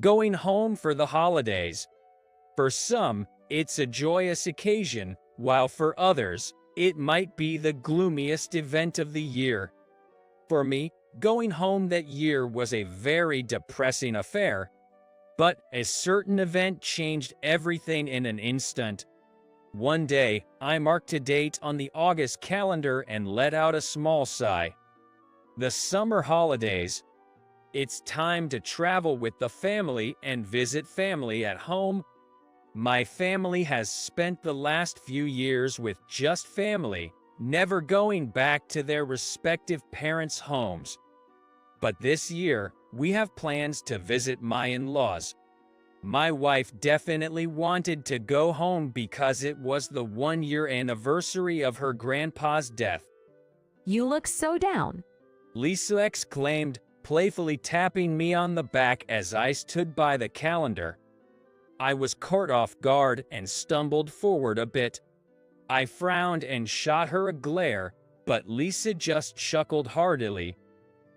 Going home for the holidays. For some, it's a joyous occasion, while for others, it might be the gloomiest event of the year. For me, going home that year was a very depressing affair, but a certain event changed everything in an instant. One day, I marked a date on the August calendar and let out a small sigh. The summer holidays. It's time to travel with the family and visit family at home. My family has spent the last few years with just family, never going back to their respective parents' homes. But this year, we have plans to visit my in-laws. My wife definitely wanted to go home because it was the 1-year anniversary of her grandpa's death. You look so down. Lisa exclaimed, playfully tapping me on the back as I stood by the calendar. I was caught off guard and stumbled forward a bit. I frowned and shot her a glare, but Lisa just chuckled heartily.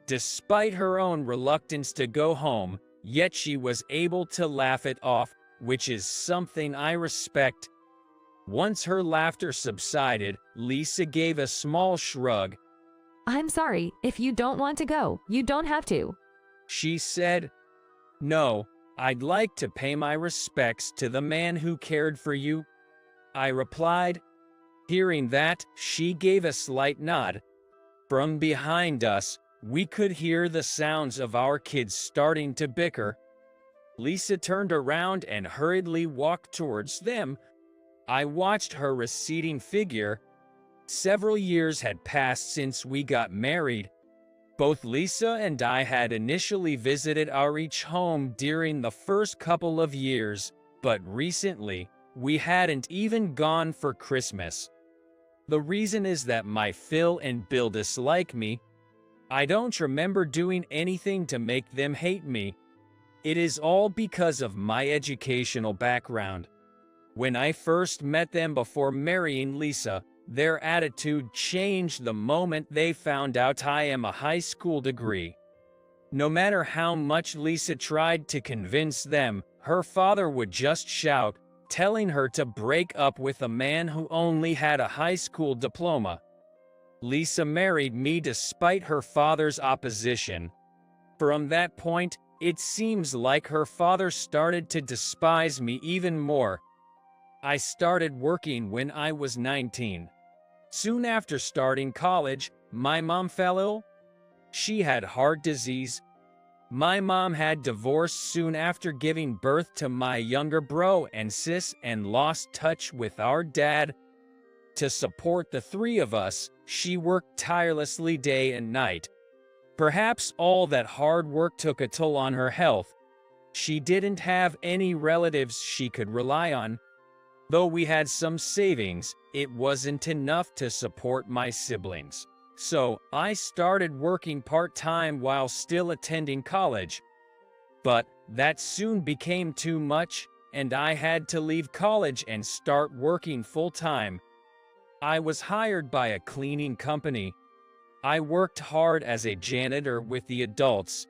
Despite her own reluctance to go home, yet she was able to laugh it off, which is something I respect. Once her laughter subsided, Lisa gave a small shrug. I'm sorry, if you don't want to go, you don't have to. She said, "No, I'd like to pay my respects to the man who cared for you," I replied. Hearing that, she gave a slight nod. From behind us, we could hear the sounds of our kids starting to bicker. Lisa turned around and hurriedly walked towards them. I watched her receding figure. Several years had passed since we got married. Both Lisa and I had initially visited our each home during the first couple of years, but recently, we hadn't even gone for Christmas. The reason is that my Phil and Bill dislike me. I don't remember doing anything to make them hate me. It is all because of my educational background. When I first met them before marrying Lisa, their attitude changed the moment they found out I am a high school degree. No matter how much Lisa tried to convince them, her father would just shout, telling her to break up with a man who only had a high school diploma. Lisa married me despite her father's opposition. From that point, it seems like her father started to despise me even more. I started working when I was 19. Soon after starting college, my mom fell ill. She had heart disease. My mom had divorced soon after giving birth to my younger bro and sis and lost touch with our dad. To support the three of us, she worked tirelessly day and night. Perhaps all that hard work took a toll on her health. She didn't have any relatives she could rely on. Though we had some savings, it wasn't enough to support my siblings. So, I started working part-time while still attending college. But that soon became too much, and I had to leave college and start working full-time. I was hired by a cleaning company. I worked hard as a janitor with the adults.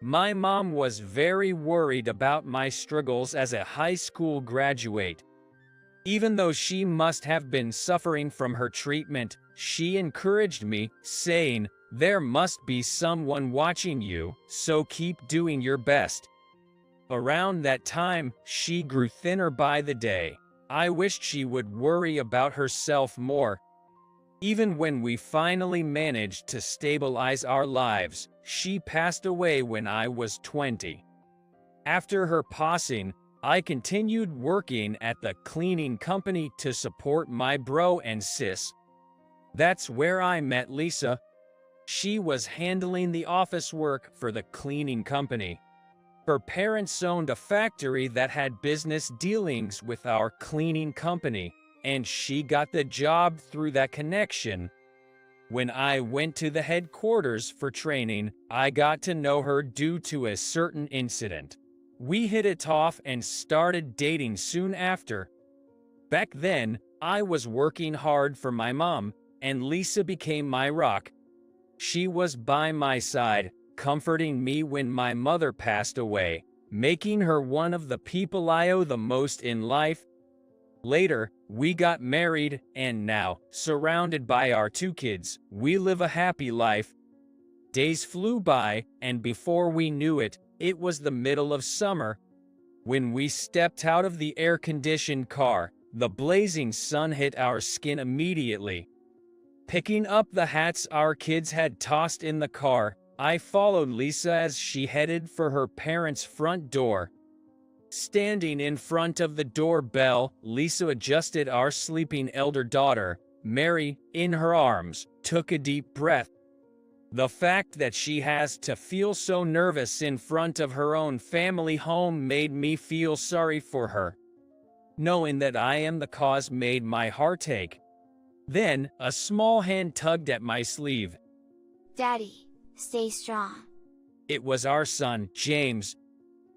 My mom was very worried about my struggles as a high school graduate. Even though she must have been suffering from her treatment, she encouraged me, saying, "There must be someone watching you, so keep doing your best." Around that time, she grew thinner by the day. I wished she would worry about herself more. Even when we finally managed to stabilize our lives, she passed away when I was 20. After her passing, I continued working at the cleaning company to support my bro and sis. That's where I met Lisa. She was handling the office work for the cleaning company. Her parents owned a factory that had business dealings with our cleaning company, and she got the job through that connection. When I went to the headquarters for training, I got to know her due to a certain incident. We hit it off and started dating soon after. Back then, I was working hard for my mom, and Lisa became my rock. She was by my side, comforting me when my mother passed away, making her one of the people I owe the most in life. Later, we got married, and now, surrounded by our 2 kids, we live a happy life. Days flew by, and before we knew it, it was the middle of summer. When we stepped out of the air-conditioned car, the blazing sun hit our skin immediately. Picking up the hats our kids had tossed in the car, I followed Lisa as she headed for her parents' front door. Standing in front of the doorbell, Lisa adjusted our sleeping elder daughter, Mary, in her arms, took a deep breath. The fact that she has to feel so nervous in front of her own family home made me feel sorry for her. Knowing that I am the cause made my heart ache. Then, a small hand tugged at my sleeve. Daddy, stay strong. It was our son, James.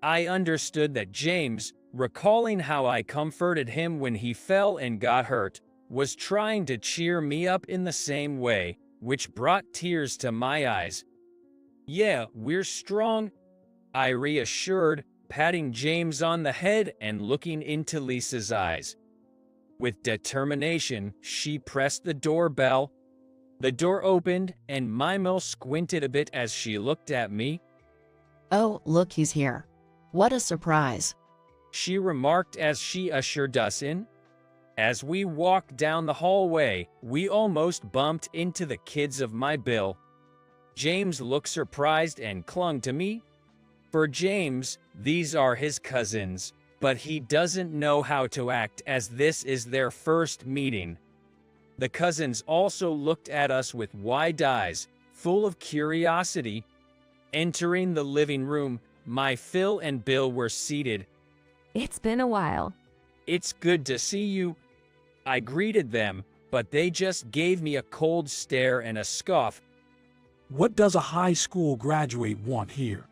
I understood that James, recalling how I comforted him when he fell and got hurt, was trying to cheer me up in the same way, which brought tears to my eyes. "Yeah, we're strong," I reassured, patting James on the head and looking into Lisa's eyes. With determination, she pressed the doorbell. The door opened, and Mimo squinted a bit as she looked at me. "Oh, look, he's here. What a surprise," she remarked as she ushered us in. As we walked down the hallway, we almost bumped into the kids of my Bill. James looked surprised and clung to me. For James, these are his cousins, but he doesn't know how to act as this is their first meeting. The cousins also looked at us with wide eyes, full of curiosity. Entering the living room, my Phil and Bill were seated. It's been a while. "It's good to see you," I greeted them, but they just gave me a cold stare and a scoff. "What does a high school graduate want here?"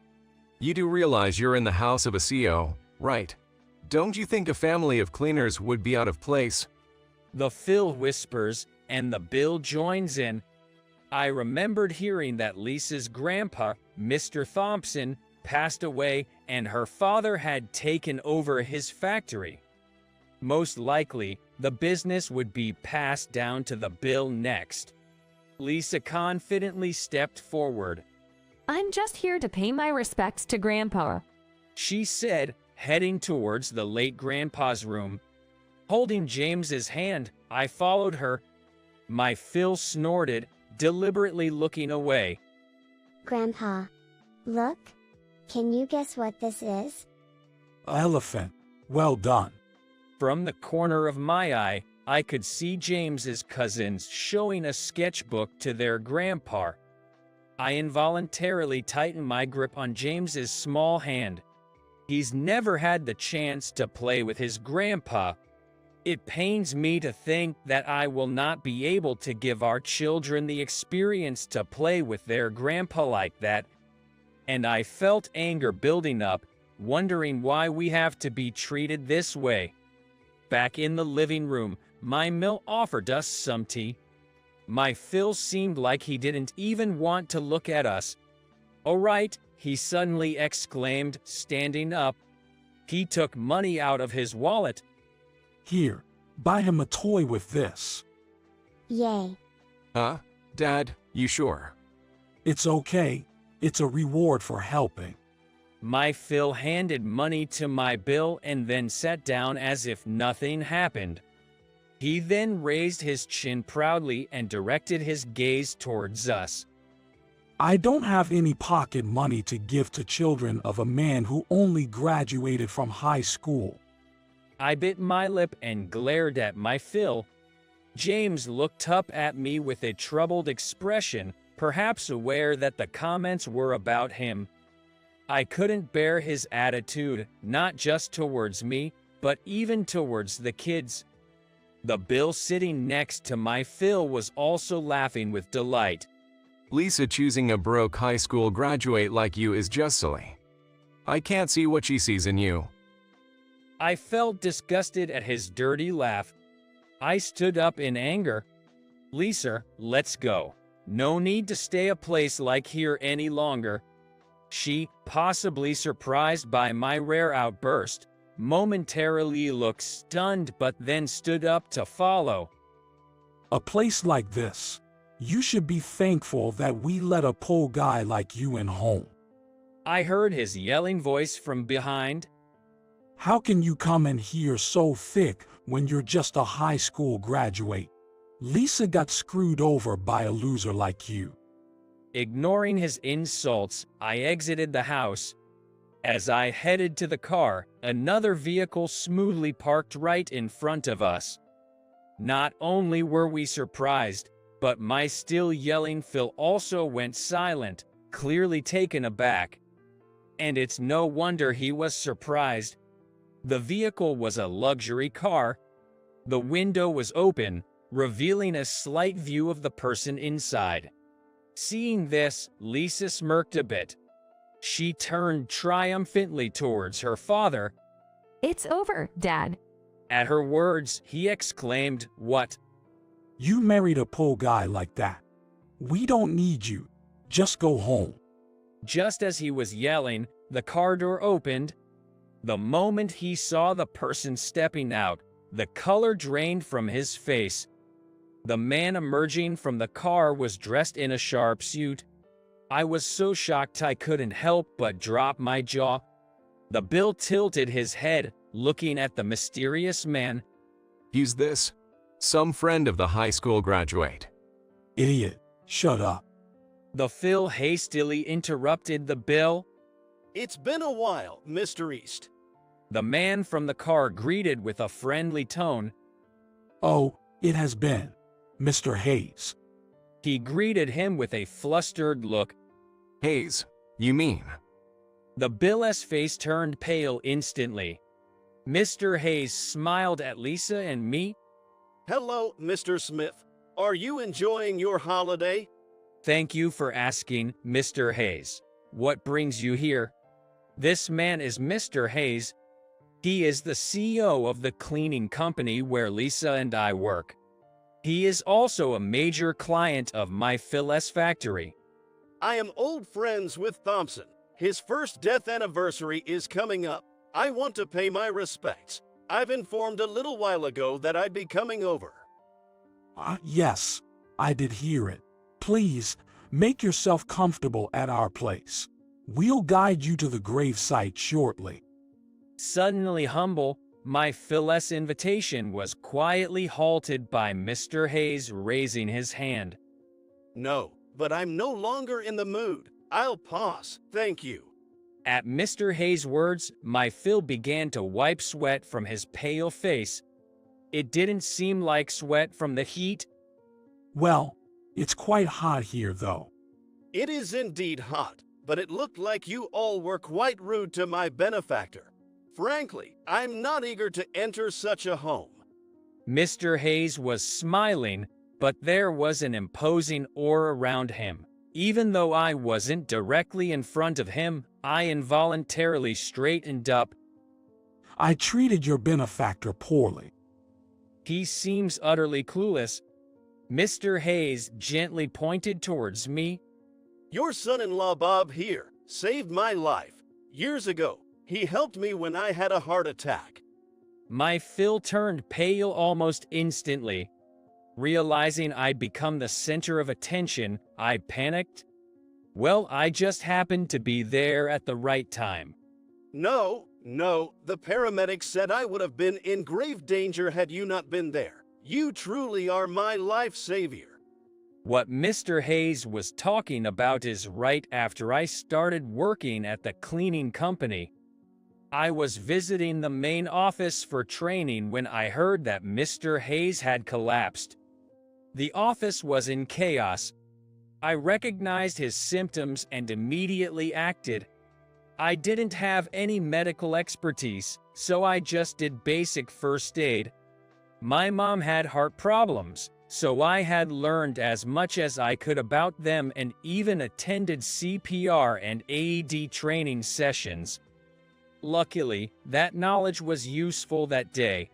You do realize you're in the house of a CEO, right? Don't you think a family of cleaners would be out of place? The Phil whispers, and the Bill joins in. I remembered hearing that Lisa's grandpa, Mr. Thompson, passed away and her father had taken over his factory. Most likely, the business would be passed down to the Bill next. Lisa confidently stepped forward. I'm just here to pay my respects to Grandpa. She said, heading towards the late grandpa's room. Holding James's hand, I followed her. My Phil snorted, deliberately looking away. Grandpa, look. Can you guess what this is? "Elephant. Well done." From the corner of my eye, I could see James's cousins showing a sketchbook to their grandpa. I involuntarily tightened my grip on James's small hand. He's never had the chance to play with his grandpa. It pains me to think that I will not be able to give our children the experience to play with their grandpa like that. And I felt anger building up, wondering why we have to be treated this way. Back in the living room, my Mill offered us some tea. My Phil seemed like he didn't even want to look at us. "All right," he suddenly exclaimed, standing up. He took money out of his wallet. "Here, buy him a toy with this." Yay. Huh? Dad, you sure? "It's okay. It's a reward for helping." My Phil handed money to my Bill and then sat down as if nothing happened. He then raised his chin proudly and directed his gaze towards us. "I don't have any pocket money to give to children of a man who only graduated from high school." I bit my lip and glared at my Phil. James looked up at me with a troubled expression, perhaps aware that the comments were about him. I couldn't bear his attitude, not just towards me, but even towards the kids. The Bill sitting next to my Phil was also laughing with delight. Lisa choosing a broke high school graduate like you is just silly. I can't see what she sees in you. I felt disgusted at his dirty laugh. I stood up in anger. "Lisa, let's go. No need to stay a place like here any longer." She, possibly surprised by my rare outburst, momentarily looked stunned but then stood up to follow. A place like this, you should be thankful that we let a poor guy like you in home. I heard his yelling voice from behind. How can you come in here so thick when you're just a high school graduate? Lisa got screwed over by a loser like you. Ignoring his insults, I exited the house. As I headed to the car, another vehicle smoothly parked right in front of us. Not only were we surprised, but my still yelling Phil also went silent, clearly taken aback. And it's no wonder he was surprised. The vehicle was a luxury car. The window was open, revealing a slight view of the person inside. Seeing this, Lisa smirked a bit. She turned triumphantly towards her father. It's over, Dad. At her words, he exclaimed, "What?" You married a poor guy like that. We don't need you. Just go home. Just as he was yelling, the car door opened. The moment he saw the person stepping out, the color drained from his face. The man emerging from the car was dressed in a sharp suit. I was so shocked I couldn't help but drop my jaw. The Bill tilted his head, looking at the mysterious man. Who's this? Some friend of the high school graduate. Idiot, shut up. The Phil hastily interrupted the Bill. It's been a while, Mr. East. The man from the car greeted with a friendly tone. Oh, it has been, Mr. Hayes. He greeted him with a flustered look. Hayes, you mean? The Bill's face turned pale instantly. Mr. Hayes smiled at Lisa and me. Hello, Mr. Smith. Are you enjoying your holiday? Thank you for asking, Mr. Hayes. What brings you here? This man is Mr. Hayes. He is the CEO of the cleaning company where Lisa and I work. He is also a major client of my Phil's factory. I am old friends with Thompson. His first death anniversary is coming up. I want to pay my respects. I've informed a little while ago that I'd be coming over. Yes, I did hear it. Please, make yourself comfortable at our place. We'll guide you to the gravesite shortly. Suddenly humble, my Phil's invitation was quietly halted by Mr. Hayes raising his hand. No, but I'm no longer in the mood. I'll pass, thank you. At Mr. Hayes' words, my Phil began to wipe sweat from his pale face. It didn't seem like sweat from the heat. Well, it's quite hot here though. It is indeed hot, but it looked like you all were quite rude to my benefactor. Frankly, I'm not eager to enter such a home. Mr. Hayes was smiling, but there was an imposing aura around him. Even though I wasn't directly in front of him, I involuntarily straightened up. I treated your benefactor poorly. He seems utterly clueless. Mr. Hayes gently pointed towards me. Your son-in-law Bob here saved my life. Years ago, he helped me when I had a heart attack. My Phil turned pale almost instantly. Realizing I'd become the center of attention, I panicked. Well, I just happened to be there at the right time. No, the paramedics said I would have been in grave danger had you not been there. You truly are my life savior. What Mr. Hayes was talking about is right after I started working at the cleaning company. I was visiting the main office for training when I heard that Mr. Hayes had collapsed. The office was in chaos. I recognized his symptoms and immediately acted. I didn't have any medical expertise, so I just did basic first aid. My mom had heart problems, so I had learned as much as I could about them and even attended CPR and AED training sessions. Luckily, that knowledge was useful that day.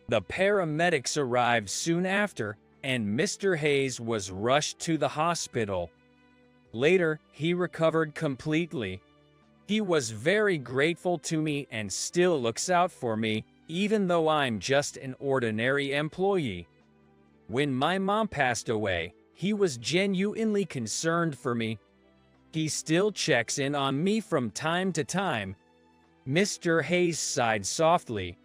The paramedics arrived soon after, and Mr. Hayes was rushed to the hospital. Later, he recovered completely, He was very grateful to me and still looks out for me, even though I'm just an ordinary employee. When my mom passed away, he was genuinely concerned for me. He still checks in on me from time to time. Mr. Hayes sighed softly.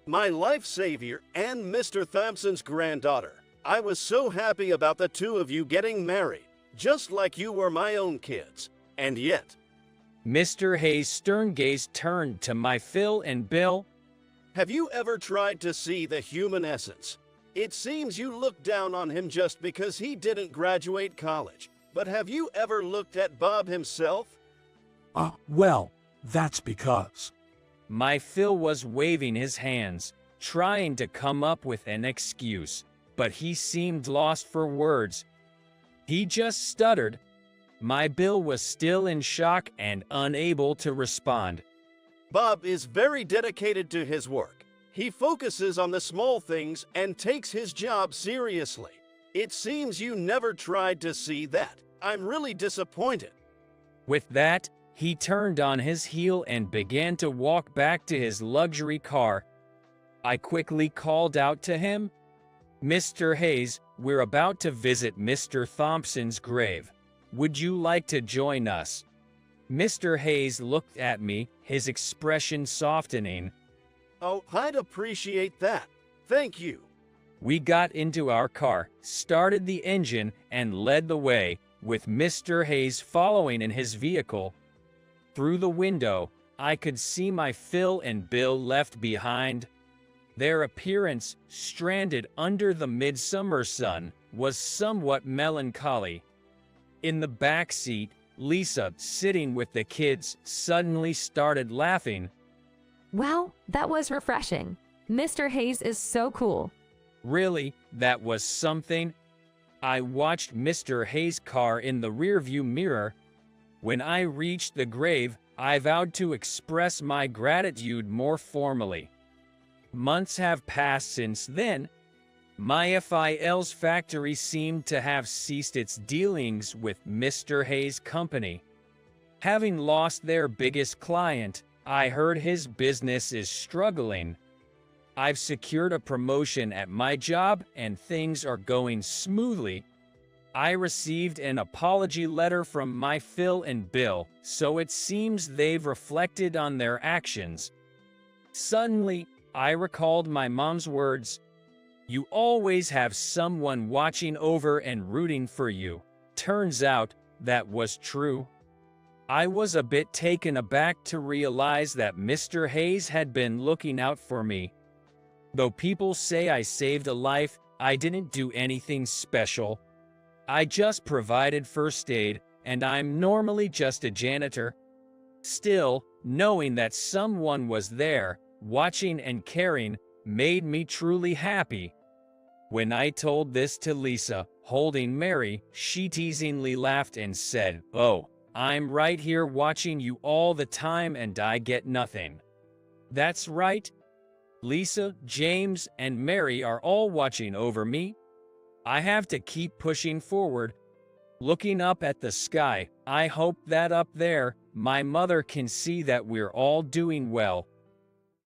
My life savior and Mr. Thompson's granddaughter. I was so happy about the two of you getting married, just like you were my own kids. And yet, Mr. Hayes' stern gaze turned to my Phil and Bill. have you ever tried to see the human essence? It seems you look down on him just because he didn't graduate college. But have you ever looked at Bob himself? Well, that's because. My Phil was waving his hands, trying to come up with an excuse, but he seemed lost for words. He just stuttered. My Bill was still in shock and unable to respond. Bob is very dedicated to his work. He focuses on the small things and takes his job seriously. It seems you never tried to see that. I'm really disappointed. With that, he turned on his heel and began to walk back to his luxury car. I quickly called out to him, "Mr. Hayes, we're about to visit Mr. Thompson's grave. Would you like to join us?" Mr. Hayes looked at me, his expression softening. Oh, I'd appreciate that. Thank you. We got into our car, started the engine, and led the way, with Mr. Hayes following in his vehicle. Through the window, I could see my Phil and Bill left behind. Their appearance, stranded under the midsummer sun, was somewhat melancholy. In the back seat, Lisa, sitting with the kids, suddenly started laughing. Wow, that was refreshing. Mr. Hayes is so cool. Really, that was something. I watched Mr. Hayes' car in the rearview mirror. When I reached the grave, I vowed to express my gratitude more formally. Months have passed since then. My FIL's factory seemed to have ceased its dealings with Mr. Hayes' company. Having lost their biggest client, I heard his business is struggling. I've secured a promotion at my job and things are going smoothly. I received an apology letter from my Phil and Bill, so it seems they've reflected on their actions. Suddenly, I recalled my mom's words. You always have someone watching over and rooting for you. Turns out, that was true. I was a bit taken aback to realize that Mr. Hayes had been looking out for me. Though people say I saved a life, I didn't do anything special. I just provided first aid, and I'm normally just a janitor. Still, knowing that someone was there, watching and caring, made me truly happy. When I told this to Lisa, holding Mary, she teasingly laughed and said, "Oh, I'm right here watching you all the time and I get nothing." That's right. Lisa, James, and Mary are all watching over me. I have to keep pushing forward. Looking up at the sky, I hope that up there, my mother can see that we're all doing well,